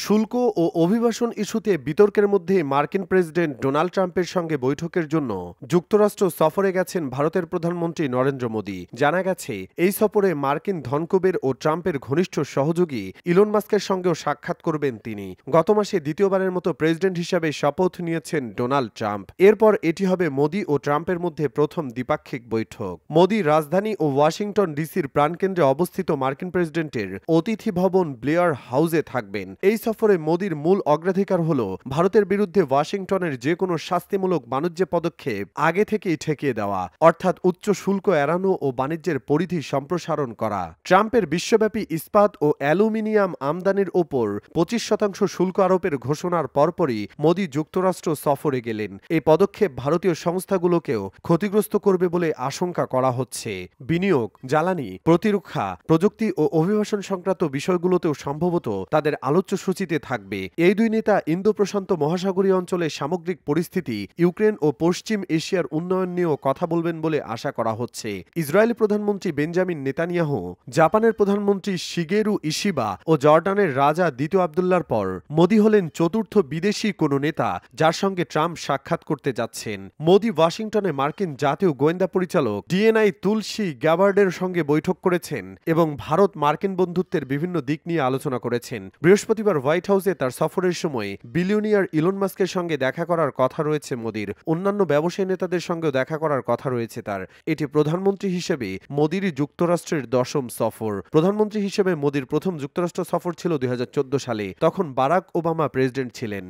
শুল্ক ও অভিবাসন ইস্যুতে বিতর্কের মধ্যে মার্কিন প্রেসিডেন্ট ডোনাল্ড ট্রাম্পের সঙ্গে বৈঠকের জন্য যুক্তরাষ্ট্র সফরে গেছেন ভারতের প্রধানমন্ত্রী নরেন্দ্র মোদী। জানা গেছে, এই সফরে মার্কিন ধনকুবের ও ট্রাম্পের ঘনিষ্ঠ সহযোগী ইলন মাস্কের সঙ্গেও সাক্ষাৎ করবেন তিনি। গত মাসে দ্বিতীয়বারের মতো প্রেসিডেন্ট হিসাবে শপথ নিয়েছেন ডোনাল্ড ট্রাম্প। এরপর এটি হবে মোদী ও ট্রাম্পের মধ্যে প্রথম দ্বিপাক্ষিক বৈঠক। মোদী রাজধানী ও ওয়াশিংটন ডিসির প্রাণকেন্দ্রে অবস্থিত মার্কিন প্রেসিডেন্টের অতিথি ভবন ব্লেয়ার হাউসে থাকবেন। এই সফরে মোদীর মূল অগ্রাধিকার হল ভারতের বিরুদ্ধে ওয়াশিংটনের যে কোনো শাস্তিমূলক বাণিজ্য পদক্ষেপ আগে থেকেই ঠেকিয়ে দেওয়া, অর্থাৎ উচ্চ শুল্ক এড়ানো ও বাণিজ্যের পরিধি সম্প্রসারণ করা। ট্রাম্পের বিশ্বব্যাপী ইস্পাত ও অ্যালুমিনিয়াম আমদানির ওপর 25% শুল্ক আরোপের ঘোষণার পরপরই মোদী যুক্তরাষ্ট্র সফরে গেলেন। এই পদক্ষেপ ভারতীয় সংস্থাগুলোকেও ক্ষতিগ্রস্ত করবে বলে আশঙ্কা করা হচ্ছে। বিনিয়োগ, জ্বালানি, প্রতিরক্ষা, প্রযুক্তি ও অভিবাসন সংক্রান্ত বিষয়গুলোতেও সম্ভবত তাদের আলোচ্য সূচিতে থাকবে। এই দুই নেতা ইন্দো প্রশান্ত মহাসাগরীয় অঞ্চলে সামগ্রিক পরিস্থিতি, ইউক্রেন ও পশ্চিম এশিয়ার উন্নয়ন নিয়েও কথা বলবেন বলে আশা করা হচ্ছে। ইসরায়েলি প্রধানমন্ত্রী বেঞ্জামিন নেতানিয়াহু, জাপানের প্রধানমন্ত্রী শিগেরু ইশিবা ও জর্ডানের রাজা দ্বিতীয় আবদুল্লার পর মোদী হলেন চতুর্থ বিদেশি কোনো নেতা যার সঙ্গে ট্রাম্প সাক্ষাৎ করতে যাচ্ছেন। মোদী ওয়াশিংটনে মার্কিন জাতীয় গোয়েন্দা পরিচালক ডিএনআই তুলসী গ্যাবার্ডের সঙ্গে বৈঠক করেছেন এবং ভারত মার্কিন বন্ধুত্বের বিভিন্ন দিক নিয়ে আলোচনা করেছেন। বৃহস্পতিবার হোয়াইট হাউসে তার সফরের সময় বিলিয়নিয়ার ইলন মাস্কের সঙ্গে দেখা করার কথা রয়েছে মোদীর। অন্যান্য ব্যবসায়ী নেতাদের সঙ্গেও দেখা করার কথা রয়েছে তার। এটি প্রধানমন্ত্রী হিসেবে মোদীর যুক্তরাষ্ট্রের 10ম সফর। প্রধানমন্ত্রী হিসেবে মোদীর প্রথম যুক্তরাষ্ট্র সফর ছিল 2014 সালে। তখন বারাক ওবামা প্রেসিডেন্ট ছিলেন।